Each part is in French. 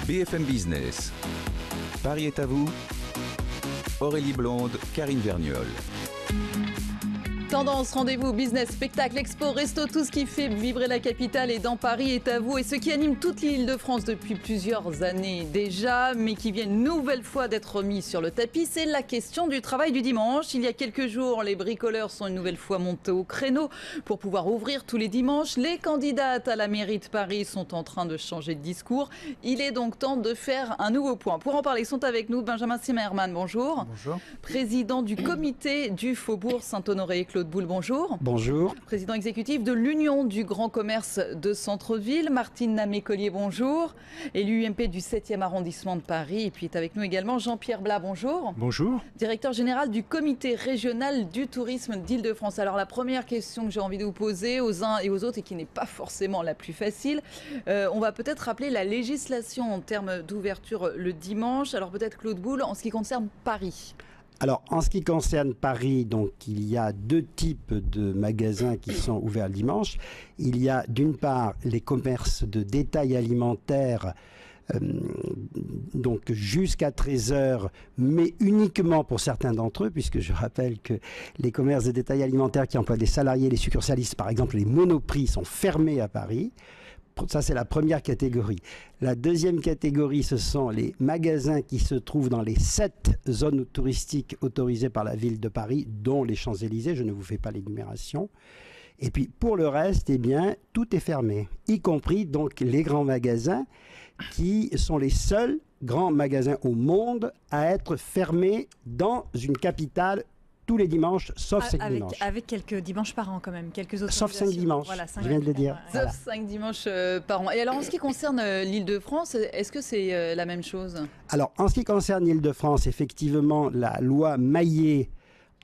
BFM Business. Paris est à vous. Aurélie Blonde, Karine Vergnol. Tendance, rendez-vous, business, spectacle, expo, resto, tout ce qui fait vibrer la capitale et dans Paris est à vous. Et ce qui anime toute l'Île-de-France depuis plusieurs années déjà, mais qui vient une nouvelle fois d'être remis sur le tapis, c'est la question du travail du dimanche. Il y a quelques jours, les bricoleurs sont une nouvelle fois montés au créneau pour pouvoir ouvrir tous les dimanches. Les candidates à la mairie de Paris sont en train de changer de discours. Il est donc temps de faire un nouveau point. Pour en parler, sont avec nous Benjamin Zimmermann, bonjour. Bonjour. Président du comité du Faubourg Saint-Honoré. Claude Boule, bonjour. Bonjour. Président exécutif de l'Union du Grand Commerce de Centre-Ville, Martine Namé-Collier, bonjour. Élu UMP du 7e arrondissement de Paris. Et puis est avec nous également Jean-Pierre Blas, bonjour. Bonjour. Directeur général du comité régional du tourisme d'Île-de-France. Alors la première question que j'ai envie de vous poser aux uns et aux autres et qui n'est pas forcément la plus facile, on va peut-être rappeler la législation en termes d'ouverture le dimanche. Alors peut-être Claude Boule, en ce qui concerne Paris. Alors, en ce qui concerne Paris, donc, il y a deux types de magasins qui sont ouverts le dimanche. Il y a d'une part les commerces de détail alimentaire, donc jusqu'à 13h, mais uniquement pour certains d'entre eux, puisque je rappelle que les commerces de détail alimentaire qui emploient des salariés, les succursalistes, par exemple les Monoprix, sont fermés à Paris. Ça, c'est la première catégorie. La deuxième catégorie, ce sont les magasins qui se trouvent dans les 7 zones touristiques autorisées par la ville de Paris, dont les Champs-Élysées. Je ne vous fais pas l'énumération. Et puis, pour le reste, eh bien, tout est fermé, y compris donc les grands magasins qui sont les seuls grands magasins au monde à être fermés dans une capitale tous les dimanches, sauf 5 dimanches. Avec quelques dimanches par an quand même, quelques autres. Sauf 5 dimanches, voilà, je viens de le dire. Sauf voilà. 5 dimanches par an. Et alors en ce qui concerne l'Île-de-France, est-ce que c'est la même chose? Alors en ce qui concerne l'Île-de-France, effectivement, la loi Maillet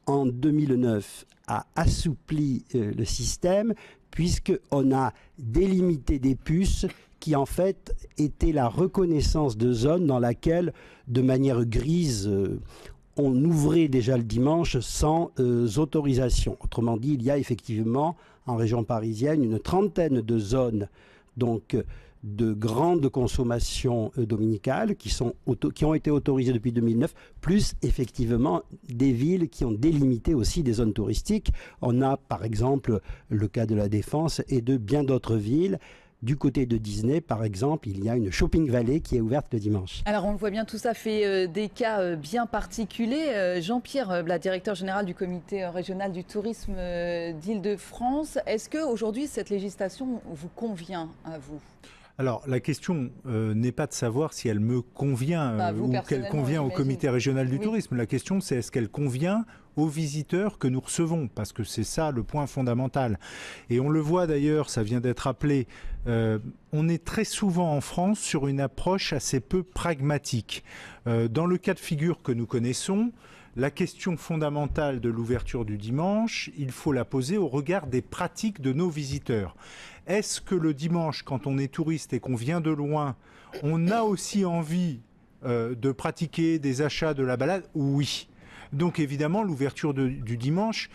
en 2009 a assoupli le système puisqu'on a délimité des puces qui en fait étaient la reconnaissance de zones dans laquelle, de manière grise, on ouvrait déjà le dimanche sans autorisation. Autrement dit, il y a effectivement en région parisienne une trentaine de zones donc, de grande consommation dominicale qui ont été autorisées depuis 2009, plus effectivement des villes qui ont délimité aussi des zones touristiques. On a par exemple le cas de la Défense et de bien d'autres villes. Du côté de Disney, par exemple, il y a une Shopping Valley qui est ouverte le dimanche. Alors, on le voit bien, tout ça fait des cas bien particuliers. Jean-Pierre Blas, directeur général du comité régional du tourisme d'Île-de-France. Est-ce qu'aujourd'hui, cette législation vous convient à vous ? Alors, la question n'est pas de savoir si elle me convient ou qu'elle convient au comité régional du tourisme. La question, c'est est-ce qu'elle convient aux visiteurs que nous recevons, parce que c'est ça le point fondamental. Et on le voit d'ailleurs, ça vient d'être rappelé, on est très souvent en France sur une approche assez peu pragmatique. Dans le cas de figure que nous connaissons, la question fondamentale de l'ouverture du dimanche, il faut la poser au regard des pratiques de nos visiteurs. Est-ce que le dimanche, quand on est touriste et qu'on vient de loin, on a aussi envie de pratiquer des achats, de la balade? Oui. Donc évidemment, l'ouverture du dimanche,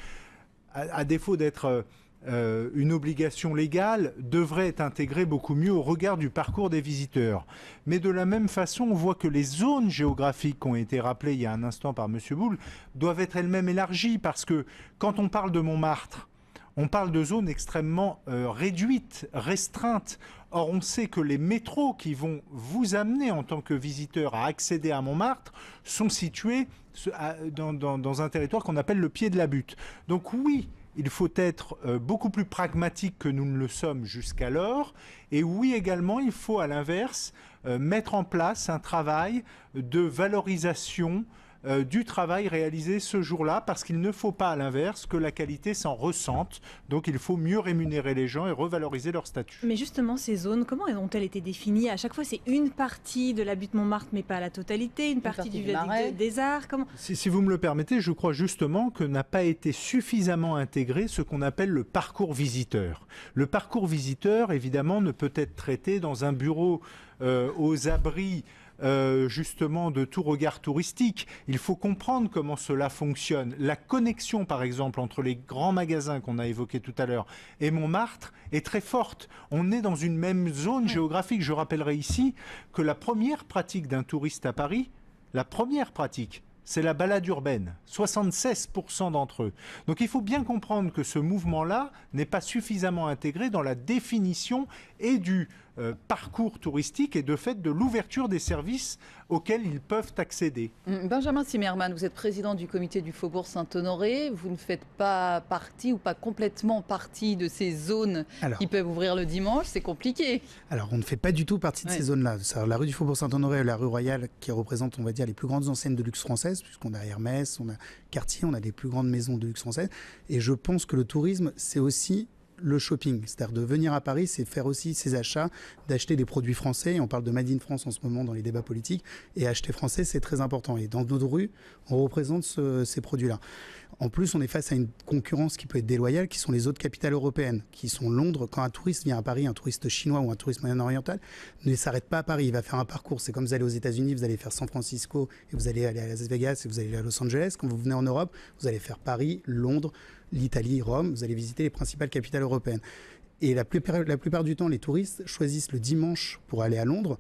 à défaut d'être une obligation légale, devrait être intégrée beaucoup mieux au regard du parcours des visiteurs. Mais de la même façon, on voit que les zones géographiques qui ont été rappelées il y a un instant par M. Boule doivent être elles-mêmes élargies, parce que quand on parle de Montmartre, on parle de zones extrêmement réduites, restreintes. Or, on sait que les métros qui vont vous amener en tant que visiteur à accéder à Montmartre sont situés dans un territoire qu'on appelle le pied de la butte. Donc oui, il faut être beaucoup plus pragmatique que nous ne le sommes jusqu'alors. Et oui, également, il faut à l'inverse mettre en place un travail de valorisation du travail réalisé ce jour-là, parce qu'il ne faut pas à l'inverse que la qualité s'en ressente. Donc il faut mieux rémunérer les gens et revaloriser leur statut. Mais justement, ces zones, comment ont-elles été définies? À chaque fois, c'est une partie de la butte Montmartre, mais pas la totalité, une partie du Viaduc des Arts. Comment... Si vous me le permettez, je crois justement que n'a pas été suffisamment intégré ce qu'on appelle le parcours visiteur. Le parcours visiteur, évidemment, ne peut être traité dans un bureau aux abris justement de tout regard touristique. Il faut comprendre comment cela fonctionne. La connexion, par exemple, entre les grands magasins qu'on a évoqués tout à l'heure et Montmartre est très forte. On est dans une même zone géographique. Je rappellerai ici que la première pratique d'un touriste à Paris, la première pratique, c'est la balade urbaine, 76% d'entre eux. Donc il faut bien comprendre que ce mouvement-là n'est pas suffisamment intégré dans la définition et du parcours touristique et de fait de l'ouverture des services auxquels ils peuvent accéder. Benjamin Zimmermann, vous êtes président du comité du Faubourg Saint-Honoré. Vous ne faites pas partie ou pas complètement partie de ces zones qui peuvent ouvrir le dimanche. C'est compliqué. Alors, on ne fait pas du tout partie de ces zones-là. La rue du Faubourg Saint-Honoré et la rue Royale qui représentent, on va dire, les plus grandes enseignes de luxe françaises, puisqu'on a Hermès, on a Cartier, on a des plus grandes maisons de luxe françaises. Et je pense que le tourisme, c'est aussi le shopping, c'est-à-dire de venir à Paris, c'est faire aussi ses achats, d'acheter des produits français. On parle de Made in France en ce moment dans les débats politiques, et acheter français, c'est très important. Et dans notre rue, on représente ces produits-là. En plus, on est face à une concurrence qui peut être déloyale, qui sont les autres capitales européennes, qui sont Londres. Quand un touriste vient à Paris, un touriste chinois ou un touriste moyen-oriental, ne s'arrête pas à Paris, il va faire un parcours. C'est comme vous allez aux États-Unis, vous allez faire San Francisco, et vous allez aller à Las Vegas, et vous allez aller à Los Angeles. Quand vous venez en Europe, vous allez faire Paris, Londres, l'Italie, Rome, vous allez visiter les principales capitales européennes. Et la plupart du temps, les touristes choisissent le dimanche pour aller à Londres.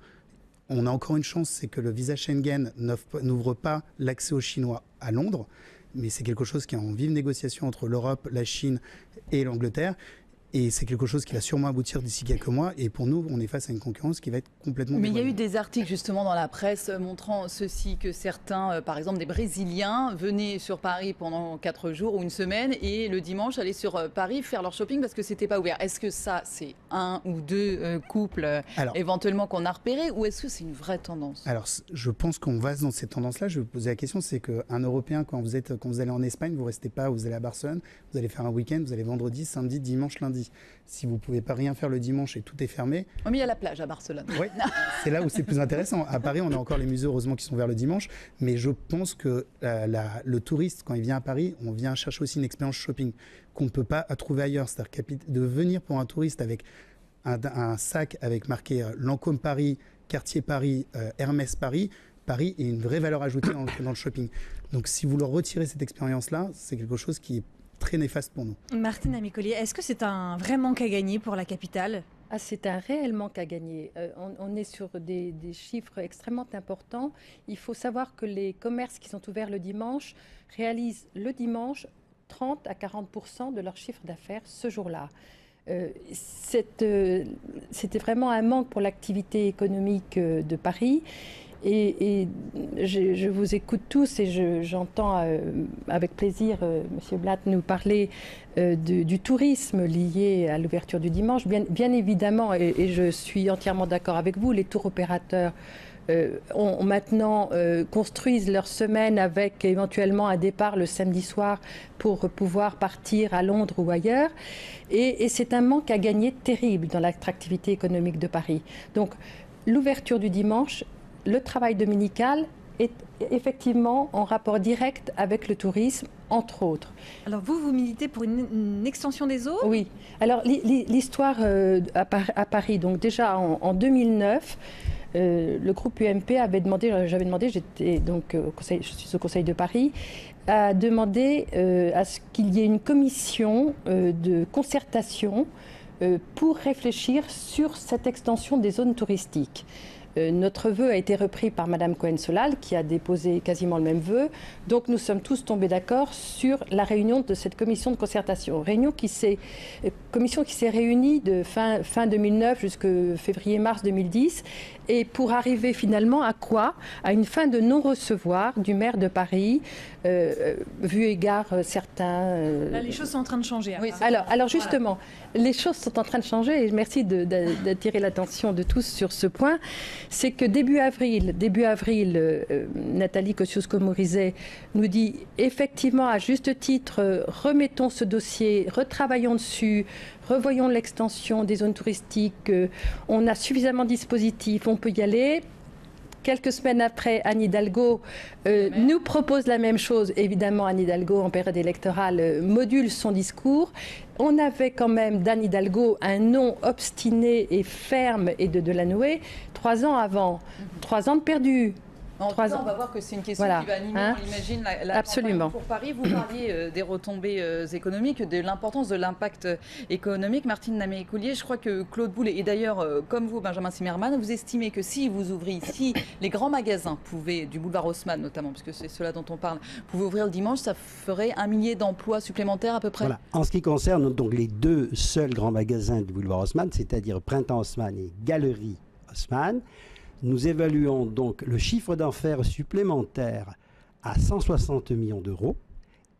On a encore une chance, c'est que le visa Schengen n'ouvre pas l'accès aux Chinois à Londres, mais c'est quelque chose qui est en vive négociation entre l'Europe, la Chine et l'Angleterre. Et c'est quelque chose qui va sûrement aboutir d'ici quelques mois. Et pour nous, on est face à une concurrence qui va être complètement Mais il y a eu des articles justement dans la presse montrant ceci, que certains, par exemple des Brésiliens, venaient sur Paris pendant 4 jours ou une semaine et le dimanche allaient sur Paris faire leur shopping parce que c'était pas ouvert. Est-ce que ça, c'est un ou deux couples éventuellement qu'on a repérés, ou est-ce que c'est une vraie tendance? Alors, je pense qu'on va dans cette tendance-là. Je vais vous poser la question, c'est qu'un Européen, quand vous allez en Espagne, vous restez pas, vous allez à Barcelone, vous allez faire un week-end, vous allez vendredi, samedi, dimanche, lundi. Si vous ne pouvez pas rien faire le dimanche et tout est fermé... Mais il y a la plage à Barcelone. Oui, c'est là où c'est plus intéressant. À Paris, on a encore les musées, heureusement, qui sont ouverts le dimanche. Mais je pense que le touriste, quand il vient à Paris, on vient chercher aussi une expérience shopping qu'on ne peut pas trouver ailleurs. C'est-à-dire de venir pour un touriste avec un sac avec marqué Lancôme Paris, Cartier Paris, Hermès Paris. Paris est une vraie valeur ajoutée dans le shopping. Donc si vous leur retirez cette expérience-là, c'est quelque chose qui est très néfaste pour nous. Martine Amicollier, est-ce que c'est un vrai manque à gagner pour la capitale ? C'est un réel manque à gagner. On est sur des chiffres extrêmement importants. Il faut savoir que les commerces qui sont ouverts le dimanche réalisent le dimanche 30 à 40% de leur chiffre d'affaires ce jour-là. C'était vraiment un manque pour l'activité économique de Paris. Et je vous écoute tous et j'entends avec plaisir M. Blatt nous parler du tourisme lié à l'ouverture du dimanche. Bien évidemment, et je suis entièrement d'accord avec vous, les tours opérateurs maintenant construisent leur semaine avec éventuellement un départ le samedi soir pour pouvoir partir à Londres ou ailleurs. Et c'est un manque à gagner terrible dans l'attractivité économique de Paris. Donc l'ouverture du dimanche, le travail dominical est effectivement en rapport direct avec le tourisme, entre autres. Alors vous militez pour une extension des zones ? Oui. Alors l'histoire à Paris, donc déjà en 2009, le groupe UMP j'avais demandé, j'étais donc je suis au Conseil de Paris, a demandé à ce qu'il y ait une commission de concertation pour réfléchir sur cette extension des zones touristiques. Notre vœu a été repris par Madame Cohen-Solal, qui a déposé quasiment le même vœu. Donc nous sommes tous tombés d'accord sur la réunion de cette commission de concertation. Commission qui s'est réunie de fin 2009 jusqu'à février-mars 2010. Et pour arriver finalement à quoi ? À une fin de non-recevoir du maire de Paris, vu égard certains... Là, les choses sont en train de changer. Oui, alors justement, les choses sont en train de changer et merci d'attirer l'attention de tous sur ce point. C'est que début avril, Nathalie Kosciusko-Morizet nous dit effectivement à juste titre, remettons ce dossier, retravaillons dessus, revoyons l'extension des zones touristiques, on a suffisamment de dispositifs, on peut y aller. Quelques semaines après, Anne Hidalgo nous propose la même chose. Évidemment, Anne Hidalgo, en période électorale, module son discours. On avait quand même d'Anne Hidalgo un non obstiné et ferme et de Delanoë 3 ans avant. 3 ans de perdu. En tout cas, on va voir que c'est une question qui va animer, on l'imagine, la Absolument. campagne pour Paris. Vous parliez des retombées économiques, de l'importance de l'impact économique. Martine Naméry-Coulier, je crois que Claude Boulle, et d'ailleurs, comme vous, Benjamin Zimmermann, vous estimez que si vous ouvrez ici, les grands magasins pouvaient, du boulevard Haussmann notamment, puisque c'est cela dont on parle, pouvaient ouvrir le dimanche, ça ferait 1 millier d'emplois supplémentaires à peu près. Voilà. En ce qui concerne donc les 2 seuls grands magasins du boulevard Haussmann, c'est-à-dire Printemps Haussmann et Galerie Haussmann, nous évaluons donc le chiffre d'affaires supplémentaire à 160 millions d'euros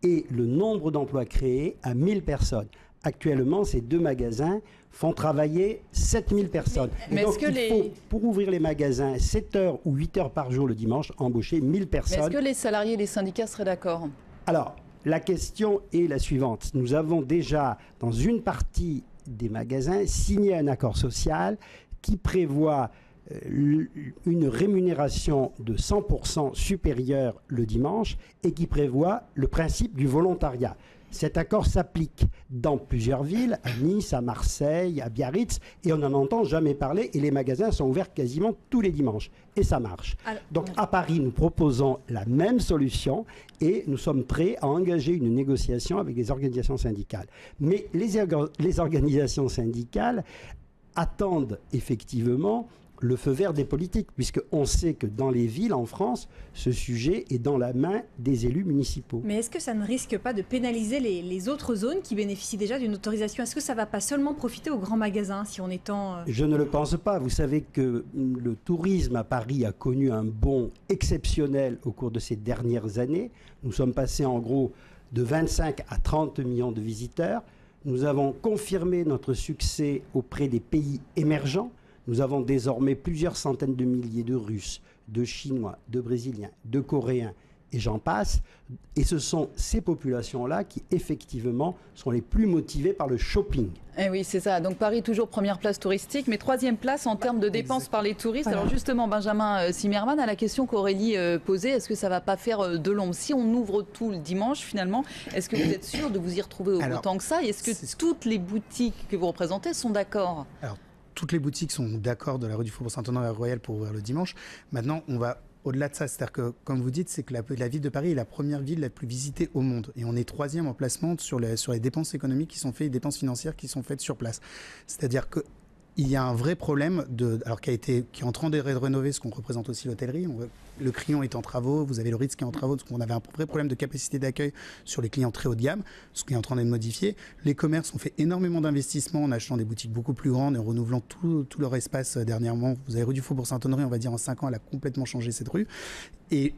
et le nombre d'emplois créés à 1000 personnes. Actuellement, ces 2 magasins font travailler 7000 personnes. Mais donc, il faut, pour ouvrir les magasins, 7 heures ou 8 heures par jour le dimanche, embaucher 1000 personnes. Mais est-ce que les salariés et les syndicats seraient d'accord ? Alors, la question est la suivante. Nous avons déjà, dans une partie des magasins, signé un accord social qui prévoit une rémunération de 100% supérieure le dimanche et qui prévoit le principe du volontariat. Cet accord s'applique dans plusieurs villes, à Nice, à Marseille, à Biarritz, et on n'en entend jamais parler, et les magasins sont ouverts quasiment tous les dimanches, et ça marche. Donc à Paris, nous proposons la même solution, et nous sommes prêts à engager une négociation avec les organisations syndicales. Mais les organisations syndicales attendent effectivement le feu vert des politiques, puisqu'on sait que dans les villes en France, ce sujet est dans la main des élus municipaux. Mais est-ce que ça ne risque pas de pénaliser les autres zones qui bénéficient déjà d'une autorisation ? Est-ce que ça ne va pas seulement profiter aux grands magasins si on étend... Je ne le pense pas. Vous savez que le tourisme à Paris a connu un bond exceptionnel au cours de ces dernières années. Nous sommes passés en gros de 25 à 30 millions de visiteurs. Nous avons confirmé notre succès auprès des pays émergents. Nous avons désormais plusieurs centaines de milliers de Russes, de Chinois, de Brésiliens, de Coréens, et j'en passe. Et ce sont ces populations-là qui, effectivement, sont les plus motivées par le shopping. Eh oui, c'est ça. Donc Paris, toujours première place touristique, mais 3e place en termes de dépenses par les touristes. Alors justement, Benjamin Zimmermann, à la question qu'Aurélie posait, est-ce que ça ne va pas faire de l'ombre ? Si on ouvre tout le dimanche, finalement, est-ce que vous êtes sûr de vous y retrouver autant que ça ? Et est-ce que toutes les boutiques que vous représentez sont d'accord ? Toutes les boutiques sont d'accord de la rue du Faubourg Saint-Honoré à Royal pour ouvrir le dimanche. Maintenant, on va au-delà de ça. C'est-à-dire que, comme vous dites, c'est que la ville de Paris est la première ville la plus visitée au monde. Et on est 3e en placement sur les dépenses économiques qui sont faites, les dépenses financières qui sont faites sur place. C'est-à-dire que il y a un vrai problème qui est en train de rénover, ce qu'on représente aussi l'hôtellerie. Le Crillon est en travaux, vous avez le Ritz qui est en travaux, donc on avait un vrai problème de capacité d'accueil sur les clients très haut de gamme, ce qui est en train d'être modifié. Les commerces ont fait énormément d'investissements en achetant des boutiques beaucoup plus grandes et en renouvelant tout leur espace dernièrement. Vous avez rue du Faubourg Saint-Honoré, on va dire en 5 ans, elle a complètement changé cette rue. Et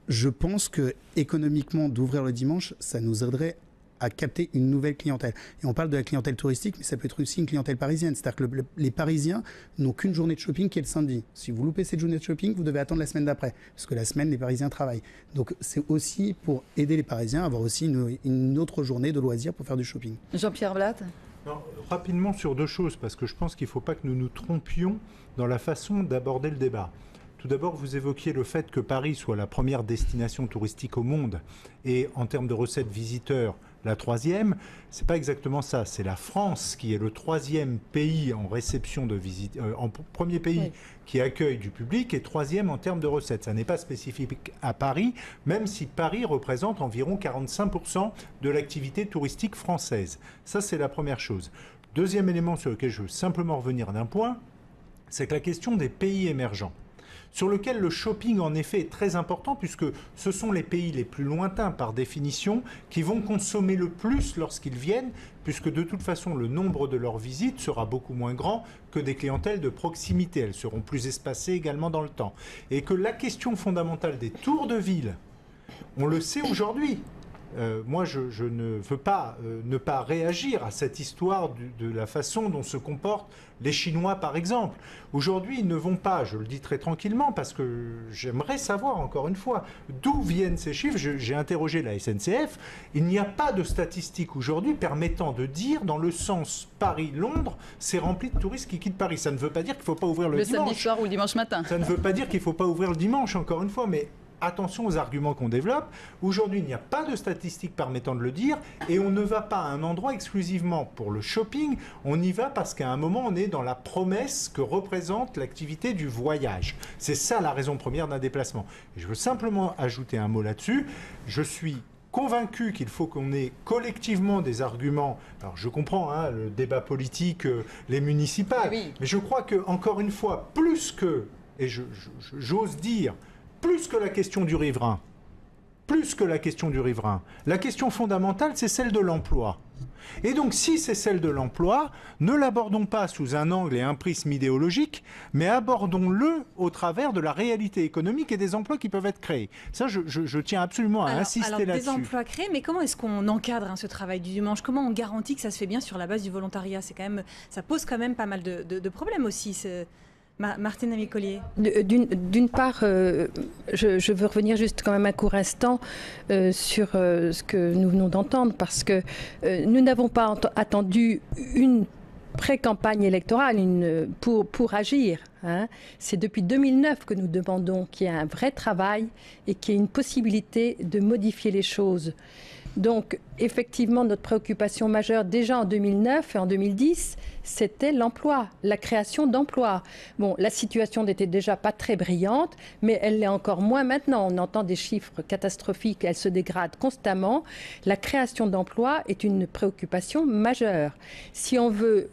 je pense que économiquement, d'ouvrir le dimanche, ça nous aiderait à capter une nouvelle clientèle. Et on parle de la clientèle touristique, mais ça peut être aussi une clientèle parisienne. C'est-à-dire que les Parisiens n'ont qu'une journée de shopping qui est le samedi. Si vous loupez cette journée de shopping, vous devez attendre la semaine d'après, parce que la semaine, les Parisiens travaillent. Donc c'est aussi pour aider les Parisiens à avoir aussi une autre journée de loisirs pour faire du shopping. Jean-Pierre Blatt ? Non, rapidement sur 2 choses, parce que je pense qu'il ne faut pas que nous nous trompions dans la façon d'aborder le débat. Tout d'abord, vous évoquiez le fait que Paris soit la première destination touristique au monde et en termes de recettes visiteurs, la 3e. C'est pas exactement ça. C'est la France qui est le 3e pays en réception de visite, en premier pays qui accueille du public et 3e en termes de recettes. Ça n'est pas spécifique à Paris, même si Paris représente environ 45% de l'activité touristique française. Ça, c'est la première chose. Deuxième élément sur lequel je veux simplement revenir d'un point, c'est que la question des pays émergents, sur lequel le shopping en effet est très important puisque ce sont les pays les plus lointains par définition qui vont consommer le plus lorsqu'ils viennent puisque de toute façon le nombre de leurs visites sera beaucoup moins grand que des clientèles de proximité. Elles seront plus espacées également dans le temps. Et que la question fondamentale des tours de ville, on le sait aujourd'hui, moi, je ne veux pas ne pas réagir à cette histoire de la façon dont se comportent les Chinois, par exemple. Aujourd'hui, ils ne vont pas, je le dis très tranquillement, parce que j'aimerais savoir, encore une fois, d'où viennent ces chiffres. J'ai interrogé la SNCF. Il n'y a pas de statistiques aujourd'hui permettant de dire, dans le sens Paris-Londres, c'est rempli de touristes qui quittent Paris. Ça ne veut pas dire qu'il ne faut pas ouvrir le dimanche. Le samedi soir ou le dimanche matin. Ça ne veut pas dire qu'il ne faut pas ouvrir le dimanche, encore une fois, mais attention aux arguments qu'on développe. Aujourd'hui, il n'y a pas de statistiques permettant de le dire et on ne va pas à un endroit exclusivement pour le shopping. On y va parce qu'à un moment, on est dans la promesse que représente l'activité du voyage. C'est ça la raison première d'un déplacement. Et je veux simplement ajouter un mot là-dessus. Je suis convaincu qu'il faut qu'on ait collectivement des arguments. Alors je comprends le débat politique, les municipales, oui. Mais je crois que, encore une fois, plus que, et j'ose dire, plus que la question du riverain, la question fondamentale, c'est celle de l'emploi. Et donc, si c'est celle de l'emploi, ne l'abordons pas sous un angle et un prisme idéologique, mais abordons-le au travers de la réalité économique et des emplois qui peuvent être créés. Ça, je tiens absolument à insister là-dessus. Des emplois créés, mais comment est-ce qu'on encadre ce travail du dimanche? Comment on garantit que ça se fait bien sur la base du volontariat? Ça pose quand même pas mal de problèmes aussi. Martine Amicollier. D'une part, je veux revenir juste quand même un court instant sur ce que nous venons d'entendre, parce que nous n'avons pas attendu une pré-campagne électorale pour agir. C'est depuis 2009 que nous demandons qu'il y ait un vrai travail et qu'il y ait une possibilité de modifier les choses. Donc, effectivement, notre préoccupation majeure, déjà en 2009 et en 2010, c'était l'emploi, la création d'emplois. Bon, la situation n'était déjà pas très brillante, mais elle l'est encore moins maintenant. On entend des chiffres catastrophiques, elle se dégrade constamment. La création d'emplois est une préoccupation majeure. Si on veut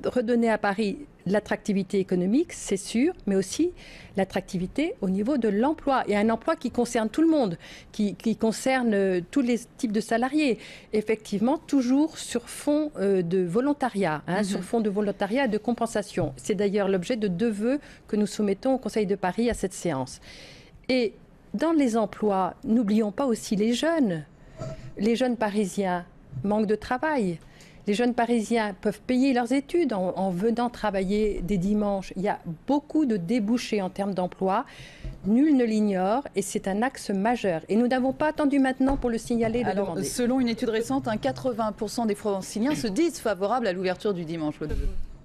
redonner à Paris l'attractivité économique, c'est sûr, mais aussi l'attractivité au niveau de l'emploi. Et un emploi qui concerne tout le monde, qui concerne tous les types de salariés. Effectivement, toujours sur fond de volontariat, sur fond de volontariat et de compensation. C'est d'ailleurs l'objet de 2 vœux que nous soumettons au Conseil de Paris à cette séance. Et dans les emplois, n'oublions pas aussi les jeunes. Les jeunes parisiens manquent de travail. Les jeunes Parisiens peuvent payer leurs études en venant travailler des dimanches. Il y a beaucoup de débouchés en termes d'emploi. Nul ne l'ignore et c'est un axe majeur. Et nous n'avons pas attendu maintenant pour le signaler et le demander. Selon une étude récente, 80% des Franciliens se disent favorables à l'ouverture du dimanche.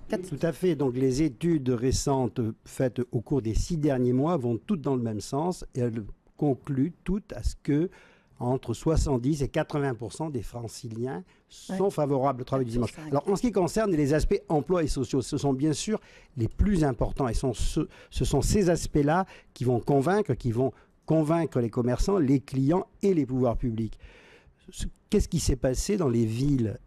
Tout à fait. Donc les études récentes faites au cours des 6 derniers mois vont toutes dans le même sens et elles concluent toutes à ce que entre 70 et 80% des Franciliens sont favorables au travail du dimanche. Alors, en ce qui concerne les aspects emploi et sociaux, ce sont bien sûr les plus importants. Et ce sont ces aspects-là qui vont convaincre les commerçants, les clients et les pouvoirs publics. Qu'est-ce qui s'est passé dans les villes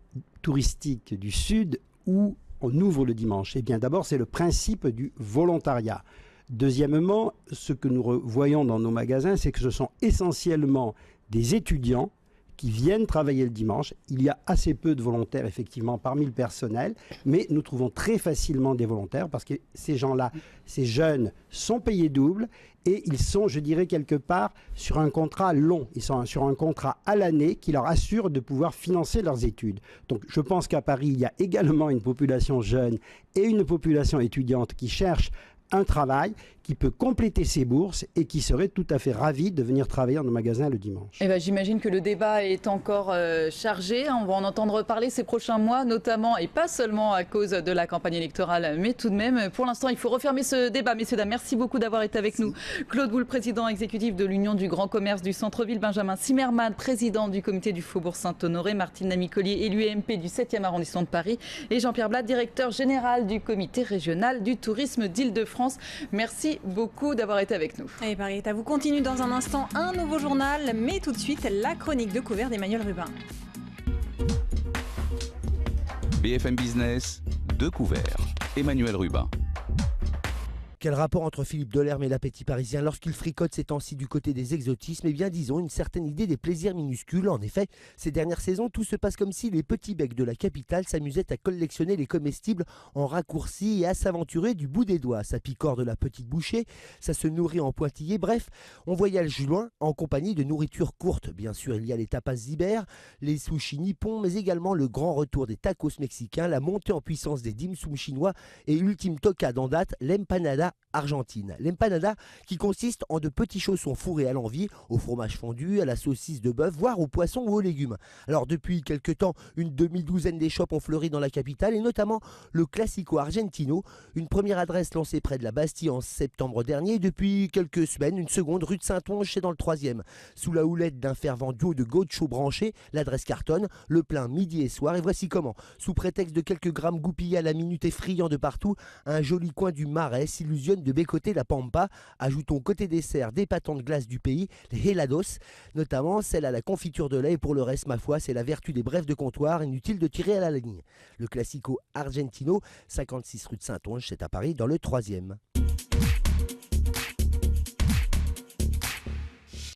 touristiques du Sud où on ouvre le dimanche? Eh bien, d'abord, c'est le principe du volontariat. Deuxièmement, ce que nous voyons dans nos magasins, c'est que ce sont essentiellement des étudiants qui viennent travailler le dimanche. Il y a assez peu de volontaires, effectivement, parmi le personnel, mais nous trouvons très facilement des volontaires parce que ces gens-là, ces jeunes, sont payés double et ils sont, je dirais, quelque part sur un contrat long. Ils sont sur un contrat à l'année qui leur assure de pouvoir financer leurs études. Donc, je pense qu'à Paris, il y a également une population jeune et une population étudiante qui cherchent un travail qui peut compléter ses bourses et qui serait tout à fait ravi de venir travailler dans nos magasins le dimanche. Eh ben, j'imagine que le débat est encore chargé. On va en entendre parler ces prochains mois, notamment, et pas seulement à cause de la campagne électorale, mais tout de même. Pour l'instant, il faut refermer ce débat. Messieurs, dames, merci beaucoup d'avoir été avec nous. Claude Boule, président exécutif de l'Union du Grand Commerce du Centre-Ville. Benjamin Zimmermann, président du comité du Faubourg Saint-Honoré. Martine Amicollier, élu UMP du 7e arrondissement de Paris. Et Jean-Pierre Blatt, directeur général du comité régional du tourisme d'Île-de-France. Merci beaucoup d'avoir été avec nous. Et Paris est à vous continue dans un instant un nouveau journal, mais tout de suite la chronique de couvert d'Emmanuel Rubin. BFM Business, de couvert, Emmanuel Rubin. Quel rapport entre Philippe Delerme et l'appétit parisien lorsqu'il fricote ces temps-ci du côté des exotismes? Eh bien, disons, une certaine idée des plaisirs minuscules. En effet, ces dernières saisons, tout se passe comme si les petits becs de la capitale s'amusaient à collectionner les comestibles en raccourci et à s'aventurer du bout des doigts. Ça picore de la petite bouchée, ça se nourrit en pointillé. Bref, on voyage loin en compagnie de nourriture courte. Bien sûr, il y a les tapas ibères, les sushis nippons, mais également le grand retour des tacos mexicains, la montée en puissance des dim sum chinois et ultime tocade en date, l'empanada argentine. L'empanada qui consiste en de petits chaussons fourrés à l'envie, au fromage fondu, à la saucisse de bœuf, voire au poisson ou aux légumes. Alors depuis quelques temps, une demi-douzaine d'échoppes ont fleuri dans la capitale et notamment le Classico Argentino, une première adresse lancée près de la Bastille en septembre dernier et depuis quelques semaines, une seconde rue de Saint-Onge, c'est dans le 3e. Sous la houlette d'un fervent duo de gauchos branchés, l'adresse cartonne, le plein midi et soir et voici comment. Sous prétexte de quelques grammes goupillés à la minute et friands de partout, un joli coin du Marais s'illusionne de bécoter la Pampa. Ajoutons côté dessert des pâtons de glace du pays, les helados, notamment celle à la confiture de lait et pour le reste, ma foi, c'est la vertu des brèves de comptoir, inutile de tirer à la ligne. Le Classico Argentino, 56 rue de Saint-Onge, c'est à Paris dans le 3e.